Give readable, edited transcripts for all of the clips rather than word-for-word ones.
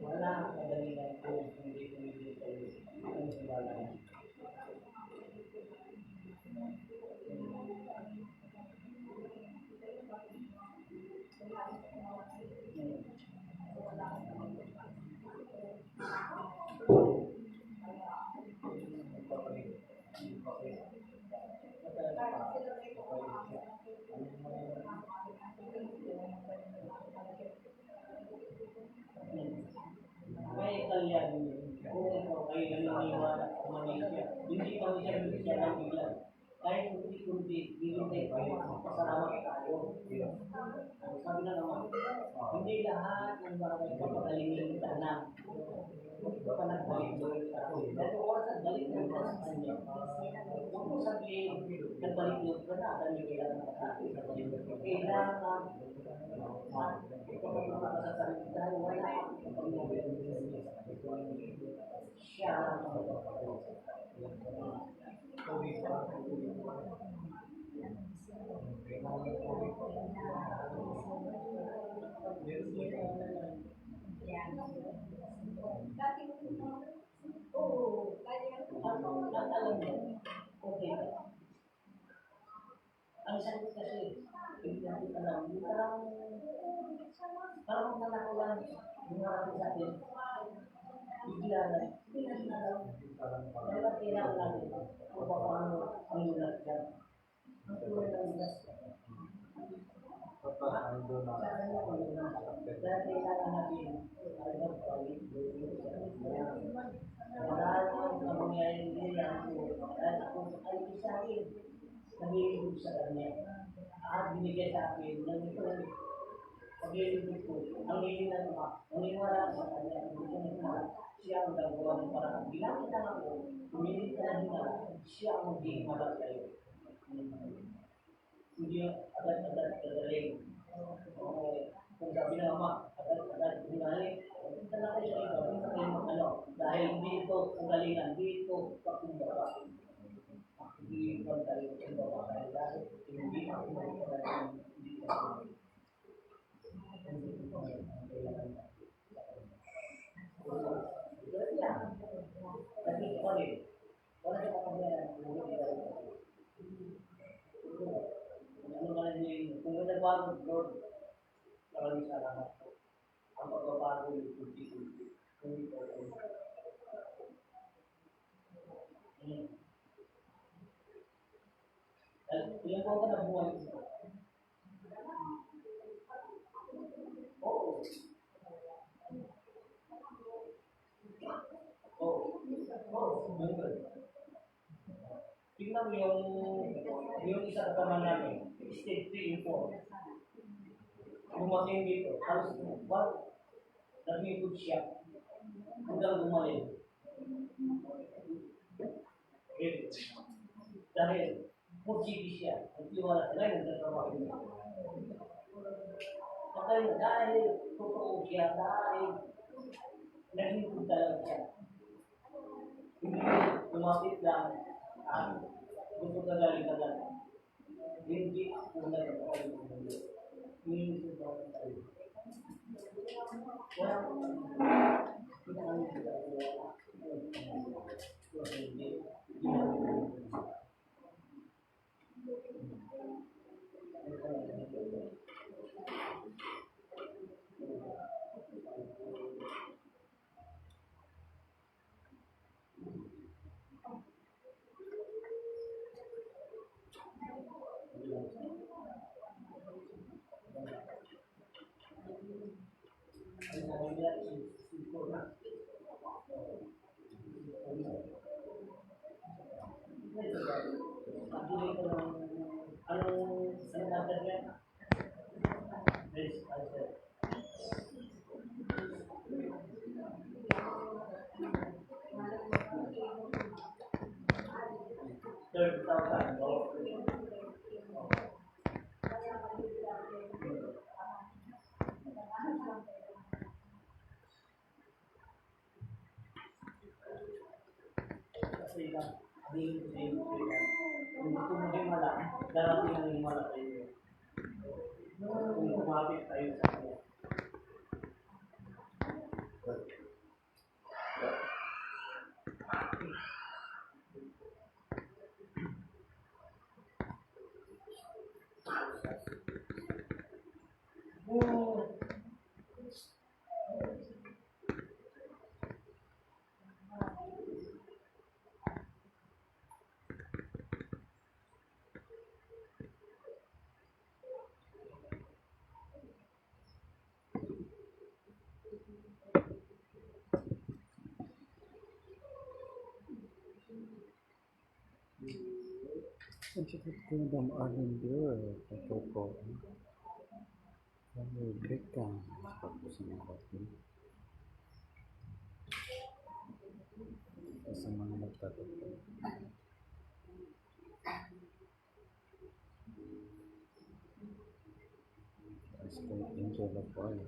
Wala kadalian po hindi pumili kayo ang simbahan. May Italian kung ikaw ay naniniwala sa Malaysia, hindi kami siya bigyan ng bigyan. Kahit kundi bibigay ko, pasalamat tayo. Sabi na naman, hindi lahat ng bagay kapagaling ka na. Hindi ka nagbalik-balik ako. Dahil oras at balik mo ka sa kanya. Huwag mo sabihin, nagbalik-balik ka na, dahil kailangan ka sa akin. Kailangan, ikaw ang makasasalit dahil wala siya ang ang sagot kasi, hindi natin alam. Parang manakalan, bumarami sa atin. Bigla na, hindi natin alam. Dahil kailangan natin kung paano ang lulat dyan. Ang tulad ng lulat. Dahil kailangan natin alam pawin. Dahil ang mangyayari nila dahil ako ay isahin. Nagiging sa kanya. At binigay sa akin ng ito paglilipid ko. Ang hihingan ko, ang hiwala sa kanya, siya ang gagawa ng parang ginamit na ako, pumilit ka na hinala, siya ang magiging mabat kayo. Hindi agad-agad kagaling. Kung sabi na ama, agad-agad hinali, punta na kayo sa ito, punta kayo mag-ano, dahil dito kagalingan, dito pakumbaba. Hindi ko tayo kumbaba, dahil hindi ako magkagaling dito. Kung nagbago, Lord, maraming salamat po. Ang pagbabago yung kunti-kunti. Hindi po ako. Ilan po ka na buhay ko? Oo. Tingnan mo yung isa na naman namin, stage 3 and 4. Bumating dito, halos nag-ikot siya. Hanggang gumaling. Dahil, mursidi siya. Nagtiwala sa ngayon, nagtatrabaho niya. Dahil, totoo siya, dahil, nag-ikot talaga siya. Hindi lumapit lang, gusto ka galing. Hindi ako nagkakalit ng mundo. Hindi ko ba tayo. Wala ko. Hindi kami nagkakalit. Hindi. Kasi lang, hindi ko sa iyo kaya. Kung gusto mo himala, darating ang himala sa iyo. Kung kumapit tayo sa kanya. Considered Kingdom Arlendur, Patuko, Amerika, tapos ng natin sa mga nagtatuto. As kay Angel of Oil,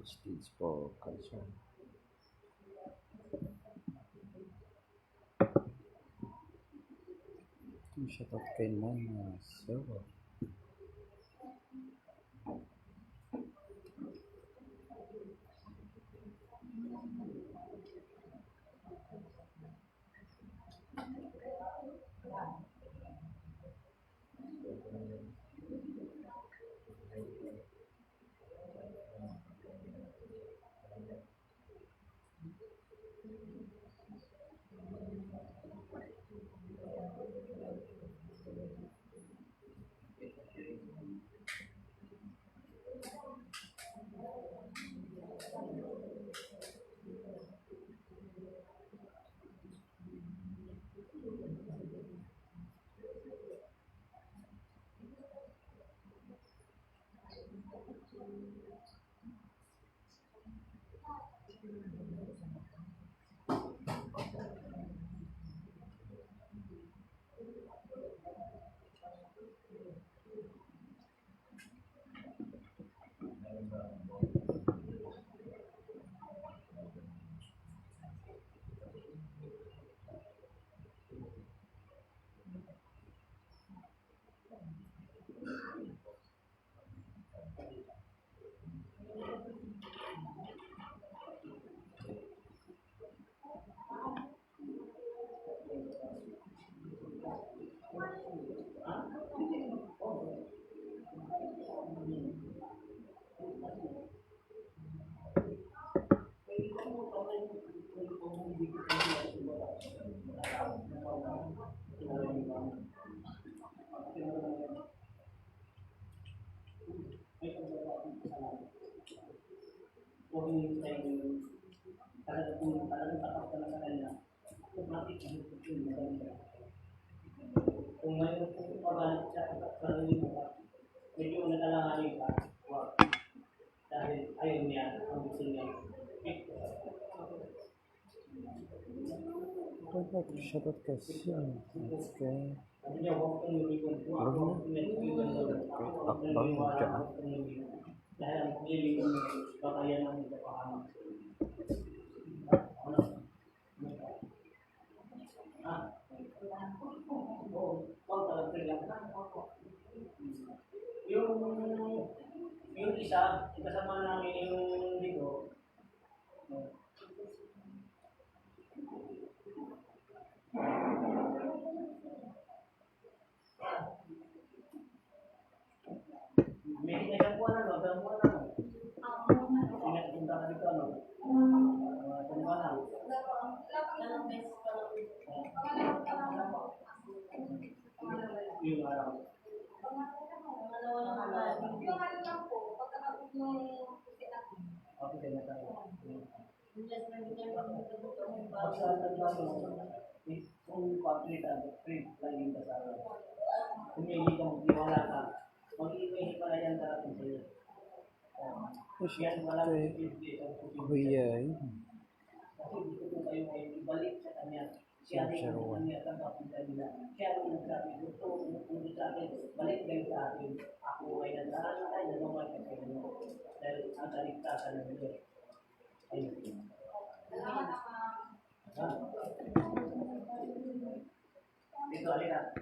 stage for culture. Shoutout kay Nana Silva. Huwag mo tayo talagang tapat ka na sa kanya. Automatic ang yung maganda. Kung mayroon kong pagalit siya at sarili mo ka, medyo nakalanganin ka, huwag. Dahil ayaw niya ang gusto niya. Shoutout kay Sim. Okay. Sabi niya, huwag kang lumikon. Luna. Kay Akbar Mujaan. Dahil ang paglilikon mo, baka yan ang ipapakaman. Yung isa, kasama namin yung dito. May isang buwan na, isang buwan na. Pinapunta ka dito, ano? Isang buwan na. Yung araw. Okay, na tayo. Basta kung complete ang print lagi ka sa kung hindi ka magtiwala ka, mag-email pa na yan darating sa iyo. Yan, wala Kuya, kasi gusto ko kayo ay ibalik sa kanya. Siya rin ang 001. niya kapatid nila. Siya rin ang sabi, gusto kung sa akin, balik kayo sa akin. Ako ay nagsasalay na naman kasi ano. Dahil ang kaligtasan ng Diyos. Ayun. Dito, alika.